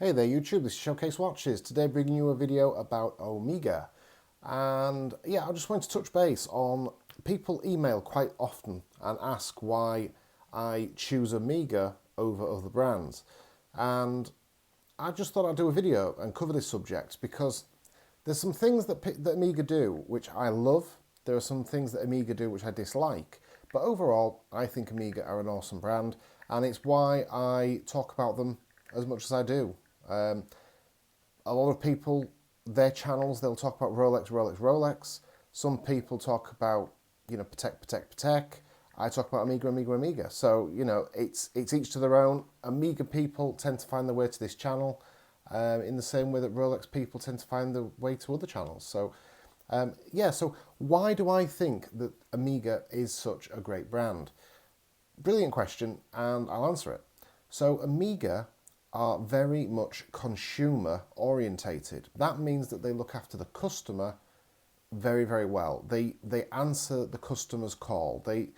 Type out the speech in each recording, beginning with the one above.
Hey there YouTube, this is Showcase Watches. Today bringing you a video about Omega. And yeah, I just wanted to touch base on people email quite often and ask why I choose Omega over other brands. And I just thought I'd do a video and cover this subject because there's some things that Omega do which I love. There are some things that Omega do which I dislike. But overall, I think Omega are an awesome brand, and it's why I talk about them as much as I do. A lot of people, their channels, they'll talk about Rolex, Rolex, Rolex. Some people talk about, Patek, Patek, Patek. I talk about Omega, Omega, Omega. So, it's each to their own. Omega people tend to find their way to this channel in the same way that Rolex people tend to find their way to other channels. So, so why do I think that Omega is such a great brand? Brilliant question, and I'll answer it. So, Omega are very much consumer orientated. That means that they look after the customer very, very well. They answer the customer's call. They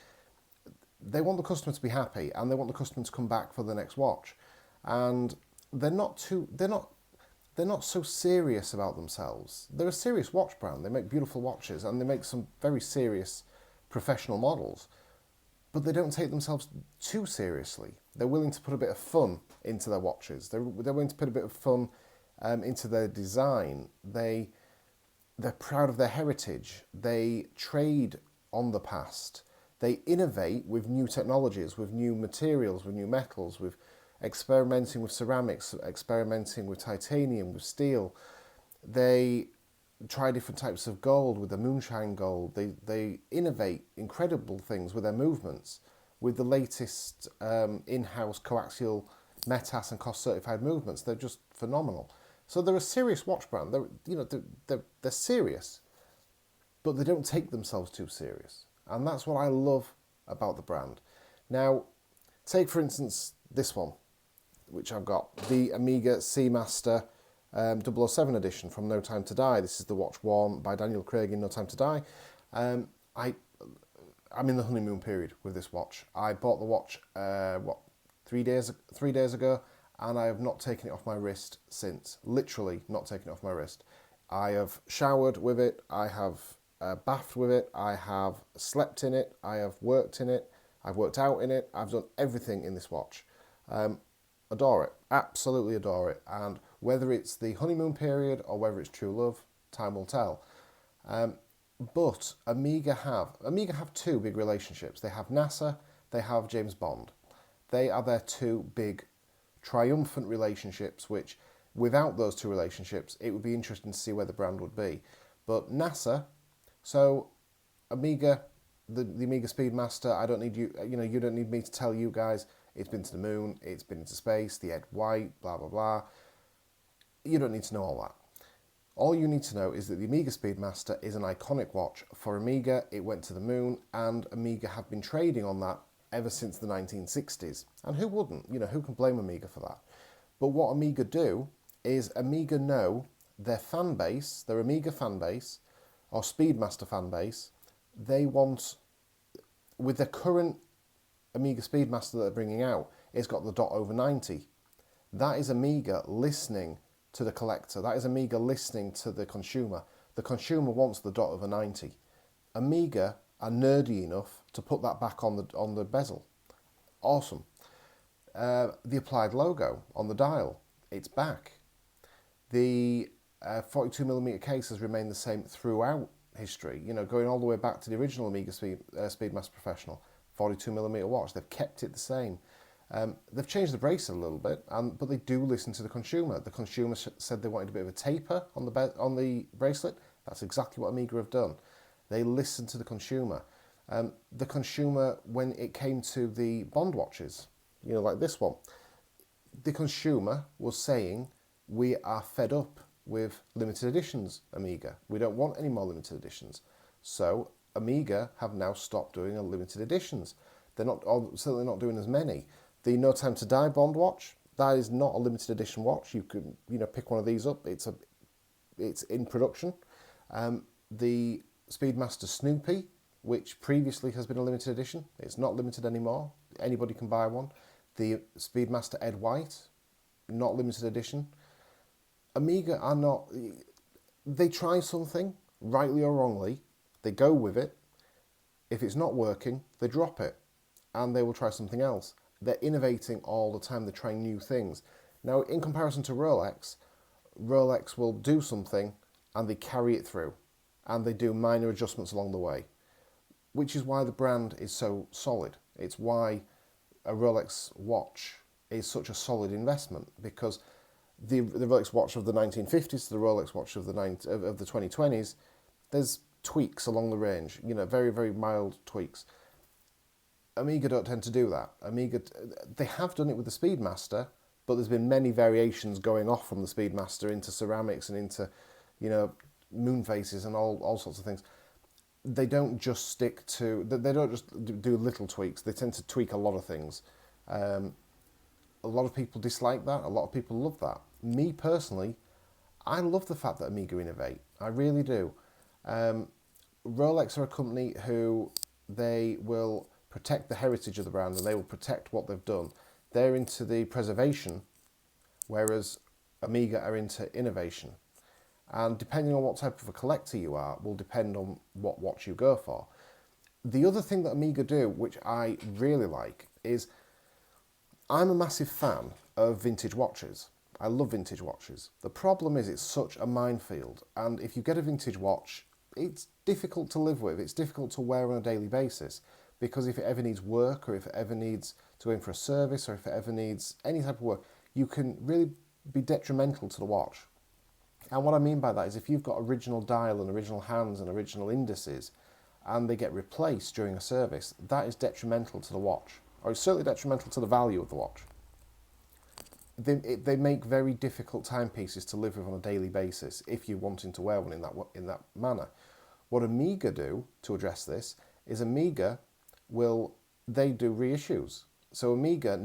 want the customer to be happy, and they want the customer to come back for the next watch. And they're not so serious about themselves. They're a serious watch brand. They make beautiful watches, and they make some very serious professional models, but they don't take themselves too seriously. They're willing to put a bit of fun into their watches. They're willing to put a bit of fun into their design. They're proud of their heritage. They trade on the past. They innovate with new technologies, with new materials, with new metals, with experimenting with ceramics, experimenting with titanium, with steel. They try different types of gold with the moonshine gold. They innovate incredible things with their movements, with the latest in-house coaxial METAS and COS certified movements. They're just phenomenal. So they're a serious watch brand. They're serious, but they don't take themselves too serious, and that's what I love about the brand. Now, take for instance this one, which I've got, the Omega Seamaster 007 edition from No Time to Die. This is the watch worn by Daniel Craig in No Time to Die. I'm in the honeymoon period with this watch. I bought the watch 3 days ago, and I have not taken it off my wrist since. Literally not taken it off my wrist. I have showered with it. I have bathed with it. I have slept in it. I have worked in it. I've worked out in it. I've done everything in this watch. Adore it. Absolutely adore it. And whether it's the honeymoon period or whether it's true love, time will tell. But Omega have two big relationships. They have NASA, they have James Bond. They are their two big triumphant relationships, which without those two relationships, it would be interesting to see where the brand would be. But NASA, so Omega, the Omega Speedmaster, I don't need you, you don't need me to tell you guys, it's been to the moon, it's been into space, the Ed White, blah, blah, blah. You don't need to know all that. All you need to know is that the Omega Speedmaster is an iconic watch for Omega. It went to the moon, and Omega have been trading on that ever since the 1960s. And who wouldn't? Who can blame Omega for that? But what Omega do is Omega know their fan base, their Omega fan base, or Speedmaster fan base, they want, with their current Omega Speedmaster that they're bringing out, it's got the dot over 90. That is Omega listening to the collector. That is Omega listening to the consumer. The consumer wants the dot over 90. Omega are nerdy enough to put that back on the bezel. Awesome. The applied logo on the dial, it's back. The 42mm case has remained the same throughout history. Going all the way back to the original Omega Speedmaster Professional 42mm watch. They've kept it the same. They've changed the bracelet a little bit, but they do listen to the consumer. The consumer said they wanted a bit of a taper on the bracelet. That's exactly what Omega have done. They listen to the consumer. The consumer, when it came to the Bond watches, like this one, the consumer was saying, we are fed up with limited editions, Omega. We don't want any more limited editions. So Omega have now stopped doing limited editions. They're certainly not doing as many. The No Time to Die Bond watch, that is not a limited edition watch. You could, pick one of these up. It's in production. The Speedmaster Snoopy, which previously has been a limited edition, it's not limited anymore. Anybody can buy one. The Speedmaster Ed White, not limited edition. Omega are not, they try something, rightly or wrongly, they go with it. If it's not working, they drop it and they will try something else. They're innovating all the time, they're trying new things. Now, in comparison to Rolex, Rolex will do something and they carry it through and they do minor adjustments along the way, which is why the brand is so solid. It's why a Rolex watch is such a solid investment, because the Rolex watch of the 1950s to the Rolex watch of the 2020s, there's tweaks along the range, very, very mild tweaks. Omega don't tend to do that. Omega, they have done it with the Speedmaster, but there's been many variations going off from the Speedmaster into ceramics and into, moon faces and all sorts of things. They don't just stick to, they don't just do little tweaks. They tend to tweak a lot of things. A lot of people dislike that. A lot of people love that. Me personally, I love the fact that Omega innovate. I really do. Rolex are a company who they will protect the heritage of the brand and they will protect what they've done. They're into the preservation, whereas Omega are into innovation. And depending on what type of a collector you are, will depend on what watch you go for. The other thing that Omega do, which I really like, is I'm a massive fan of vintage watches. I love vintage watches. The problem is it's such a minefield, and if you get a vintage watch, it's difficult to live with. It's difficult to wear on a daily basis, because if it ever needs work, or if it ever needs to go in for a service, or if it ever needs any type of work, you can really be detrimental to the watch. And what I mean by that is if you've got original dial and original hands and original indices, and they get replaced during a service, that is detrimental to the watch, or it's certainly detrimental to the value of the watch. They make very difficult timepieces to live with on a daily basis if you're wanting to wear one in that manner. What Omega do to address this is Omega they do reissues. So Omega,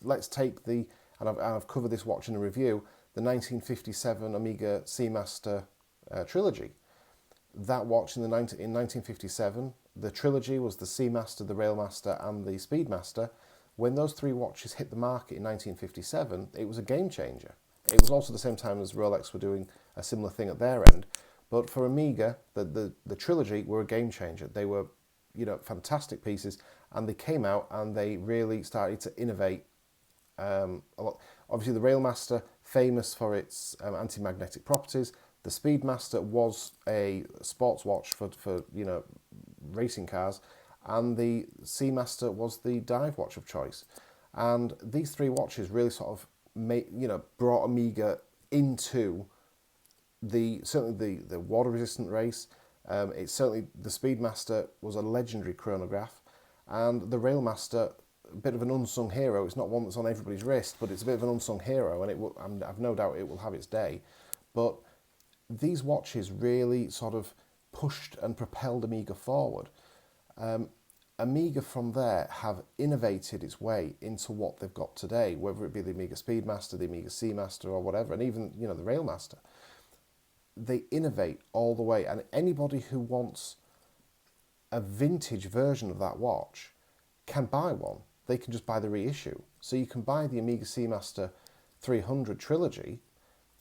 let's take and I've covered this watch in a review, the 1957 Omega Seamaster trilogy. That watch in 1957, the trilogy was the Seamaster, the Railmaster and the Speedmaster. When those three watches hit the market in 1957, it was a game changer. It was also the same time as Rolex were doing a similar thing at their end. But for Omega, the trilogy were a game changer. They were, fantastic pieces, and they came out and they really started to innovate a lot. Obviously, the Railmaster, famous for its anti-magnetic properties. The Speedmaster was a sports watch for racing cars, and the Seamaster was the dive watch of choice. And these three watches really sort of brought Omega into certainly the water resistant race. It's certainly, the Speedmaster was a legendary chronograph, and the Railmaster, a bit of an unsung hero. It's not one that's on everybody's wrist, but it's a bit of an unsung hero, and I've no doubt it will have its day. But these watches really sort of pushed and propelled Omega forward. Omega from there have innovated its way into what they've got today, whether it be the Omega Speedmaster, the Omega Seamaster or whatever, and even the Railmaster. They innovate all the way, and anybody who wants a vintage version of that watch can buy one. They can just buy the reissue. So you can buy the Omega Seamaster 300 trilogy.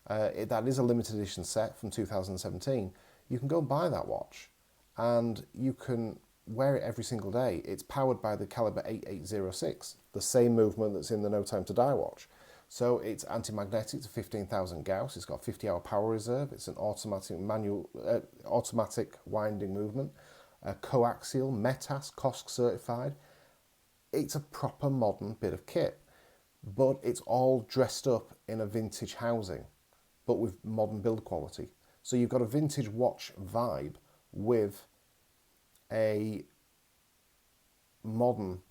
That is a limited edition set from 2017. You can go and buy that watch, and you can wear it every single day. It's powered by the Caliber 8806, the same movement that's in the No Time to Die watch. So it's anti-magnetic to 15,000 Gauss. It's got a 50-hour power reserve. It's an automatic winding movement, coaxial, METAS, COSC certified. It's a proper modern bit of kit, but it's all dressed up in a vintage housing, but with modern build quality. So you've got a vintage watch vibe with a modern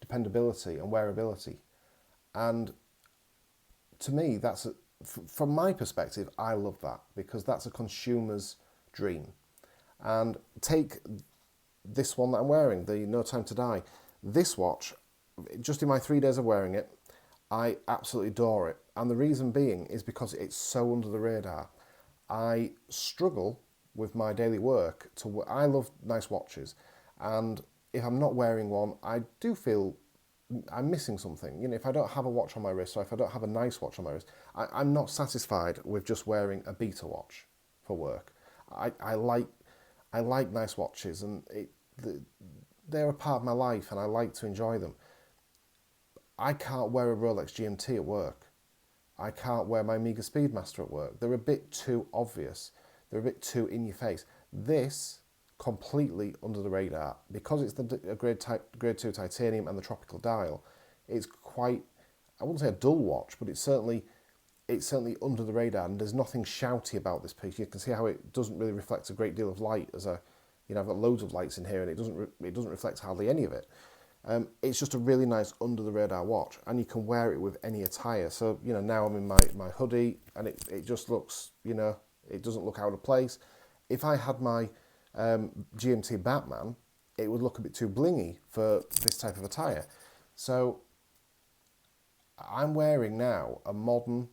dependability and wearability. And to me, from my perspective, I love that, because that's a consumer's dream. And take this one that I'm wearing, the No Time to Die. This watch, just in my 3 days of wearing it, I absolutely adore it. And the reason being is because it's so under the radar. I struggle with my daily work I love nice watches, and if I'm not wearing one, I do feel I'm missing something. You know, if I don't have a watch on my wrist, or if I don't have a nice watch on my wrist, I'm not satisfied with just wearing a beta watch for work. I like nice watches, and they're a part of my life, and I like to enjoy them. I can't wear a Rolex GMT at work. I can't wear my Omega Speedmaster at work. They're a bit too obvious. They're a bit too in your face. This, completely under the radar, because it's the grade 2 titanium and the tropical dial. It's quite, I wouldn't say a dull watch, but it's certainly under the radar, and there's nothing shouty about this piece. You can see how it doesn't really reflect a great deal of light. I've got loads of lights in here, and it doesn't reflect hardly any of it. It's just a really nice under the radar watch, and you can wear it with any attire. So, now I'm in my hoodie, and it just looks, it doesn't look out of place. If I had my GMT Batman, it would look a bit too blingy for this type of attire. So I'm wearing now a modern,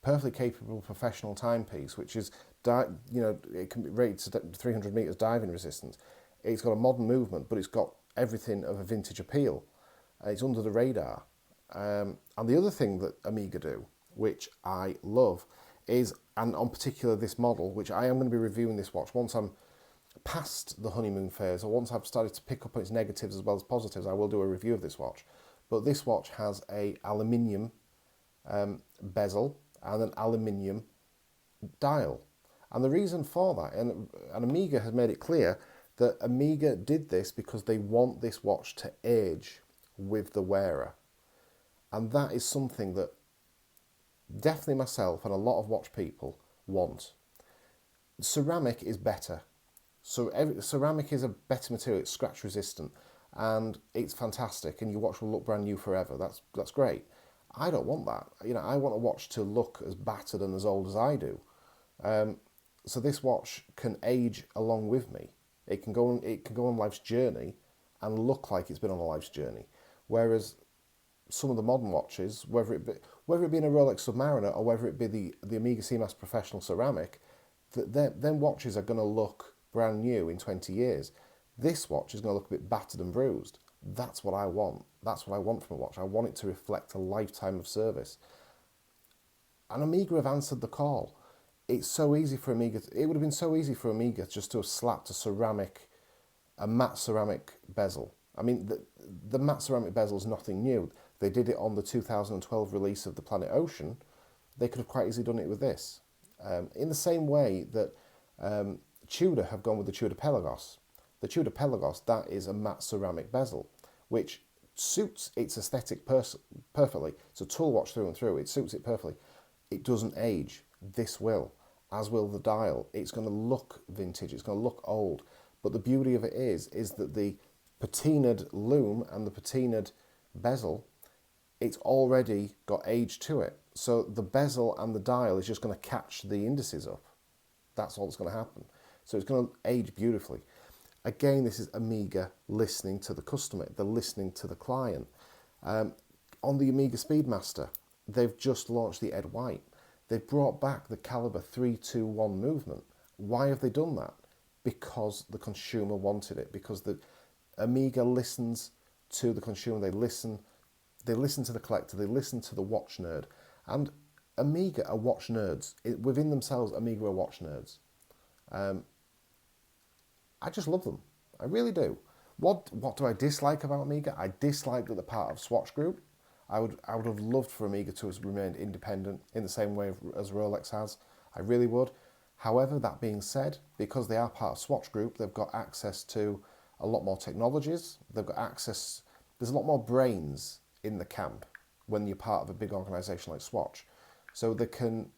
perfectly capable professional timepiece, which is, it can be rated to 300 meters diving resistance. It's got a modern movement, but it's got everything of a vintage appeal. It's under the radar. And the other thing that Omega do, which I love, is, and on particular this model, which I am going to be reviewing this watch once I'm past the honeymoon phase, or once I've started to pick up on its negatives as well as positives, I will do a review of this watch. But this watch has a aluminium bezel and an aluminium dial. And the reason for that, and Omega has made it clear that Omega did this because they want this watch to age with the wearer. And that is something that definitely myself and a lot of watch people want. Ceramic is better. So ceramic is a better material. It's scratch resistant, and it's fantastic, and your watch will look brand new forever. That's great. I don't want that. I want a watch to look as battered and as old as I do. So this watch can age along with me. It can go on life's journey and look like it's been on a life's journey. Whereas some of the modern watches, whether it be in a Rolex Submariner or whether it be the Omega Seamaster Professional Ceramic, them watches are going to look brand new in 20 years. This watch is going to look a bit battered and bruised. That's what I want. That's what I want from a watch. I want it to reflect a lifetime of service. And Omega have answered the call. It's so easy for Omega. It would have been so easy for Omega just to have slapped a matte ceramic bezel. I mean, the matte ceramic bezel is nothing new. They did it on the 2012 release of the Planet Ocean. They could have quite easily done it with this. In the same way that Tudor have gone with the Tudor Pelagos. The Tudor Pelagos, that is a matte ceramic bezel, which suits its aesthetic perfectly. It's a tool watch through and through. It suits it perfectly. It doesn't age. This will, as will the dial. It's going to look vintage. It's going to look old. But the beauty of it is that the patinaed lume and the patinaed bezel, it's already got age to it. So the bezel and the dial is just going to catch the indices up. That's all that's going to happen. So it's going to age beautifully. Again, this is Omega listening to the customer. They're listening to the client. On the Omega Speedmaster, they've just launched the Ed White. They've brought back the Caliber 321 movement. Why have they done that? Because the consumer wanted it. Because the Omega listens to the consumer. They listen to the collector. They listen to the watch nerd. And Omega are watch nerds. Within themselves, Omega are watch nerds. I just love them. I really do. What do I dislike about Omega? I dislike that they're part of Swatch Group. I would have loved for Omega to have remained independent in the same way as Rolex has. I really would. However, that being said, because they are part of Swatch Group, they've got access to a lot more technologies. They've got access. There's a lot more brains in the camp when you're part of a big organisation like Swatch. So they can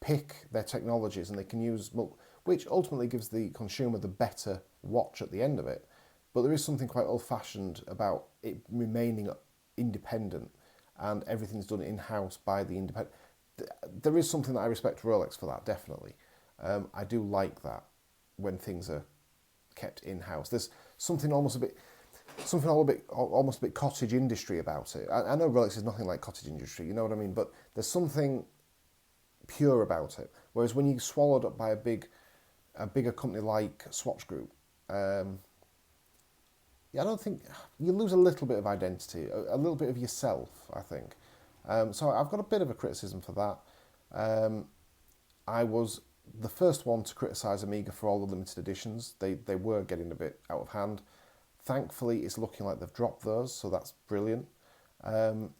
pick their technologies and they can use, which ultimately gives the consumer the better watch at the end of it. But there is something quite old-fashioned about it remaining independent and everything's done in-house by the independent. There is something that I respect Rolex for that, definitely. I do like that when things are kept in-house. There's something almost a bit cottage industry about it. I know Rolex is nothing like cottage industry, you know what I mean? But there's something pure about it. Whereas when you're swallowed up by a bigger company like Swatch Group, yeah, I don't think you lose a little bit of identity, a little bit of yourself, I think. So I've got a bit of a criticism for that. I was the first one to criticise Amiga for all the limited editions. They were getting a bit out of hand. Thankfully, it's looking like they've dropped those, so that's brilliant. And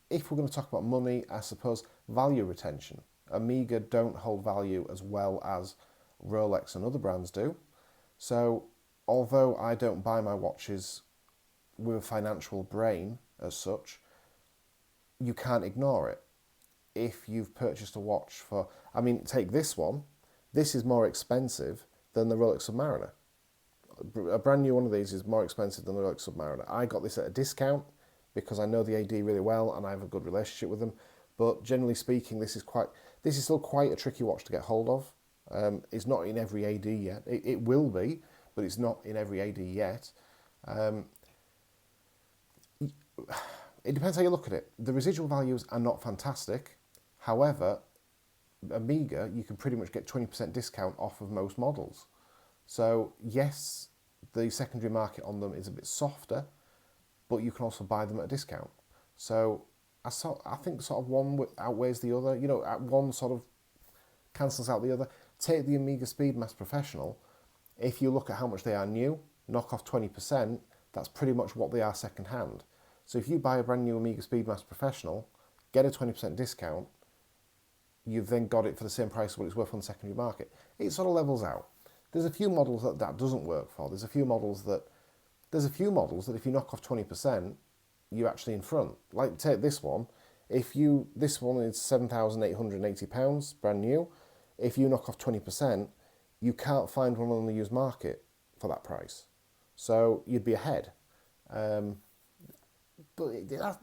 if we're going to talk about money, I suppose value retention. Amiga don't hold value as well as Rolex and other brands do. So although I don't buy my watches with a financial brain as such, you can't ignore it. If you've purchased a watch for, I mean, take this one. This is more expensive than the Rolex Submariner. A brand new one of these is more expensive than the Rolex Submariner. I got this at a discount because I know the AD really well and I have a good relationship with them. But generally speaking, this is still quite a tricky watch to get hold of. It's not in every AD yet. It will be, but it's not in every AD yet. It depends how you look at it. The residual values are not fantastic. However, Amiga, you can pretty much get 20% discount off of most models. So yes, the secondary market on them is a bit softer, but you can also buy them at a discount. So I think sort of one outweighs the other. You know, one sort of cancels out the other. Take the Amiga Speedmaster Professional. If you look at how much they are new, knock off 20%, that's pretty much what they are second hand. So if you buy a brand new Amiga Speedmaster Professional, get a 20% discount, you've then got it for the same price as what it's worth on the secondary market. It sort of levels out. There's a few models that doesn't work for. There's a few models that if you knock off 20%, you're actually in front. Like take this one. This one is £7,880, brand new. If you knock off 20%, you can't find one on the used market for that price. So you'd be ahead. But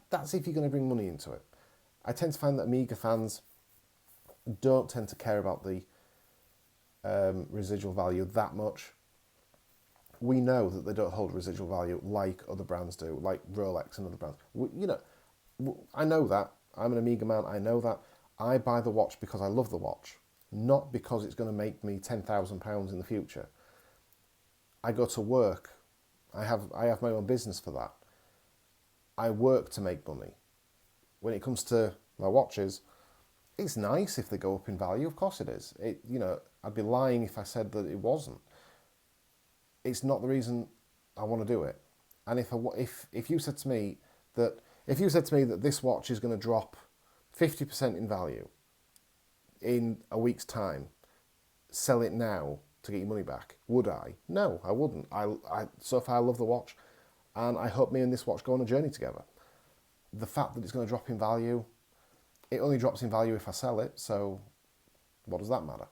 that's if you're going to bring money into it. I tend to find that Amiga fans don't tend to care about the residual value that much. We know that they don't hold residual value like other brands do, like Rolex and other brands. I know that. I'm an Amiga man, I know that. I buy the watch because I love the watch, not because it's going to make me £10,000 in the future. I go to work. I have my own business for that. I work to make money. When it comes to my watches, it's nice if they go up in value. Of course it is. I'd be lying if I said that it wasn't. It's not the reason I want to do it. And if you said to me that this watch is going to drop 50% in value in a week's time, sell it now to get your money back, would I? No, I wouldn't. So far I love the watch, and I hope me and this watch go on a journey together. The fact that it's going to drop in value, it only drops in value if I sell it, so what does that matter?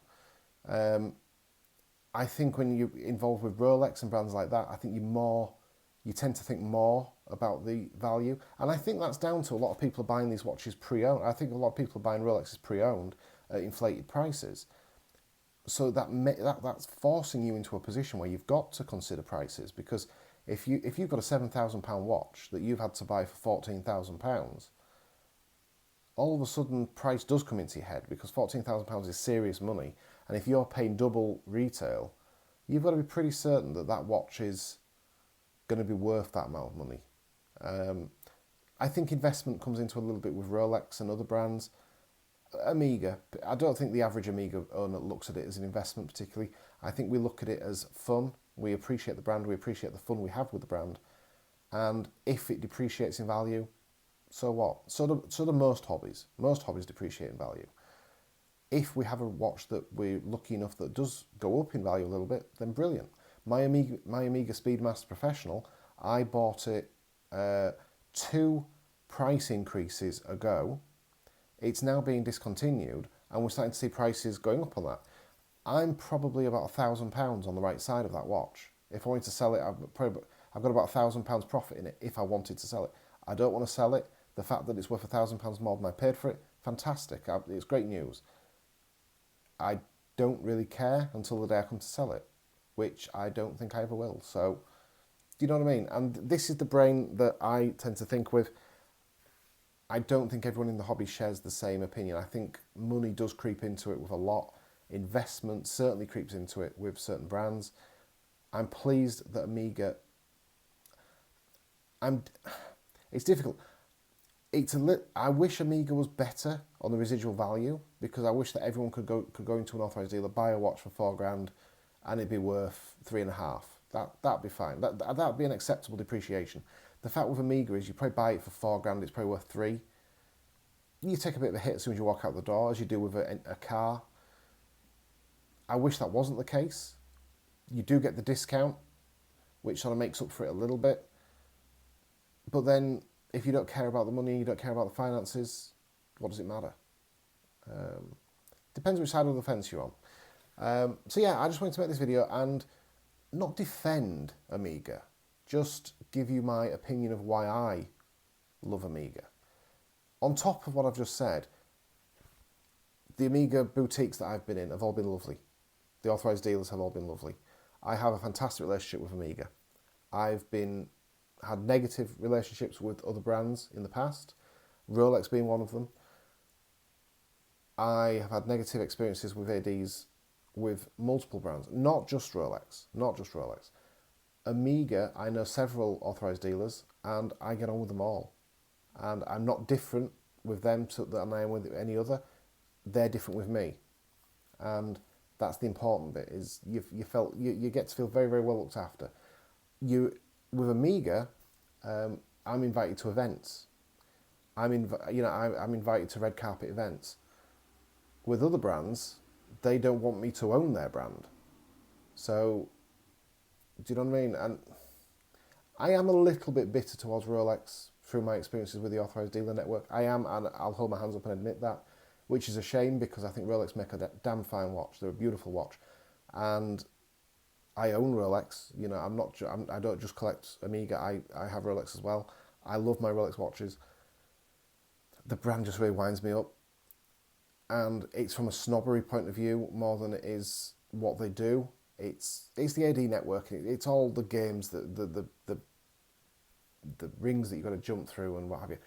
I think when you're involved with Rolex and brands like that, I think you tend to think more about the value. And I think that's down to a lot of people buying these watches pre-owned. I think a lot of people are buying Rolexes pre-owned at inflated prices. So that's forcing you into a position where you've got to consider prices, because if you've got a £7,000 watch that you've had to buy for £14,000, all of a sudden price does come into your head, because £14,000 is serious money, and if you're paying double retail, you've got to be pretty certain that that watch is going to be worth that amount of money. I think investment comes into a little bit with Rolex and other brands. Amiga, I don't think the average Amiga owner looks at it as an investment particularly. I think we look at it as fun. We appreciate the brand, we appreciate the fun we have with the brand, and if it depreciates in value, so what? So do most hobbies. Most hobbies depreciate in value. If we have a watch that we're lucky enough that does go up in value a little bit, then brilliant. My Amiga Speedmaster Professional, I bought it 2 price increases ago. It's now being discontinued, and we're starting to see prices going up on that. I'm probably about £1,000 on the right side of that watch. If I wanted to sell it, I've got about £1,000 profit in it if I wanted to sell it. I don't want to sell it. The fact that it's worth £1,000 more than I paid for it, fantastic. It's great news. I don't really care until the day I come to sell it, which I don't think I ever will. So, do you know what I mean? And this is the brain that I tend to think with. I don't think everyone in the hobby shares the same opinion. I think money does creep into it with a lot. Investment certainly creeps into it with certain brands. I'm pleased that Amiga. It's difficult. I wish Amiga was better on the residual value, because I wish that everyone could go into an authorised dealer, buy a watch for £4,000, and it'd be worth 3.5. That'd be fine. That'd be an acceptable depreciation. The fact with Amiga is you probably buy it for £4,000, it's probably worth 3. You take a bit of a hit as soon as you walk out the door, as you do with a car. I wish that wasn't the case. You do get the discount, which sort of makes up for it a little bit. But then, if you don't care about the money, you don't care about the finances, what does it matter? Depends which side of the fence you're on. So yeah, I just wanted to make this video and not defend Amiga, just give you my opinion of why I love Amiga. On top of what I've just said, the Amiga boutiques that I've been in have all been lovely. The authorised dealers have all been lovely. I have a fantastic relationship with Amiga. I've had negative relationships with other brands in the past, Rolex being one of them. I have had negative experiences with ADs with multiple brands, not just Rolex. Amiga, I know several authorised dealers and I get on with them all. And I'm not different with them than I am with any other. They're different with me. And that's the important bit, is you get to feel very, very well looked after. With Amiga, I'm invited to events. I'm invited to red carpet events. With other brands, they don't want me to own their brand. So, do you know what I mean? And I am a little bit bitter towards Rolex through my experiences with the authorised dealer network. I am, and I'll hold my hands up and admit that, which is a shame, because I think Rolex make a damn fine watch. They're a beautiful watch, and I own Rolex. You know, I don't just collect Amiga. I have Rolex as well. I love my Rolex watches. The brand just really winds me up, and it's from a snobbery point of view more than it is what they do. It's the AD network. It's all the games, the rings that you've got to jump through and what have you.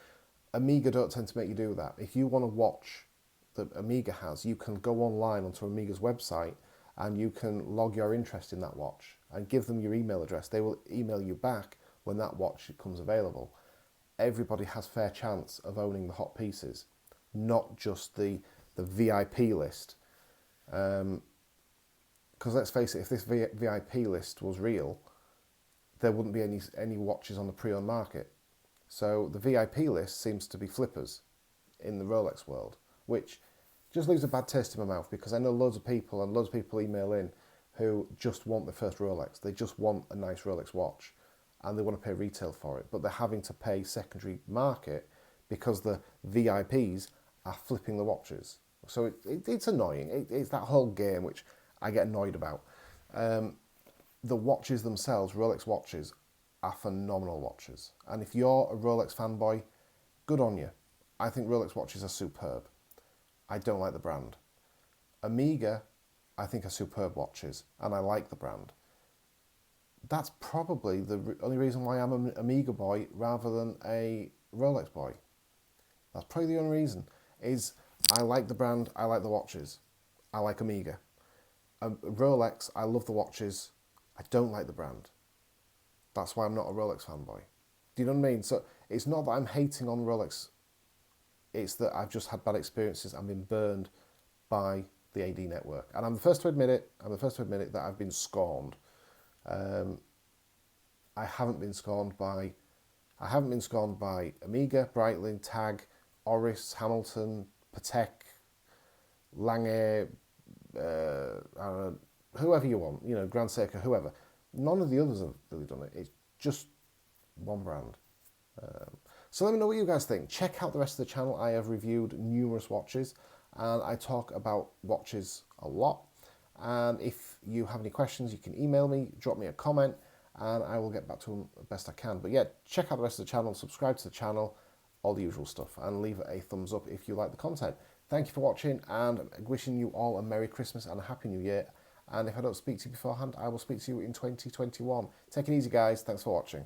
Amiga don't tend to make you do that. If you want to watch that Amiga has, you can go online onto Amiga's website and you can log your interest in that watch and give them your email address. They will email you back when that watch becomes available. Everybody has fair chance of owning the hot pieces, not just the VIP list. Because let's face it, if this VIP list was real, there wouldn't be any watches on the pre-owned market. So the VIP list seems to be flippers in the Rolex world, which just leaves a bad taste in my mouth, because I know loads of people email in who just want the first Rolex. They just want a nice Rolex watch and they want to pay retail for it, but they're having to pay secondary market because the VIPs are flipping the watches. So it's annoying. It's that whole game which I get annoyed about. The watches themselves, Rolex watches, are phenomenal watches. And if you're a Rolex fanboy, good on you. I think Rolex watches are superb. I don't like the brand. Amiga, I think, are superb watches, and I like the brand. That's probably the only reason why I'm an Amiga boy rather than a Rolex boy. That's probably the only reason, is I like the brand, I like the watches. I like Amiga. Rolex, I love the watches, I don't like the brand. That's why I'm not a Rolex fanboy. Do you know what I mean? So it's not that I'm hating on Rolex, it's that I've just had bad experiences and been burned by the AD network. And I'm the first to admit it. That I've been scorned. I haven't been scorned by Amiga, Breitling, TAG, Oris, Hamilton, Patek, Lange, whoever you want, Grand Seiko, whoever. None of the others have really done it. It's just one brand. So let me know what you guys think. Check out the rest of the channel. I have reviewed numerous watches and I talk about watches a lot. And if you have any questions, you can email me, drop me a comment, and I will get back to them the best I can. But yeah, check out the rest of the channel, subscribe to the channel, all the usual stuff, and leave a thumbs up if you like the content. Thank you for watching, and wishing you all a Merry Christmas and a Happy New Year. And if I don't speak to you beforehand, I will speak to you in 2021. Take it easy, guys. Thanks for watching.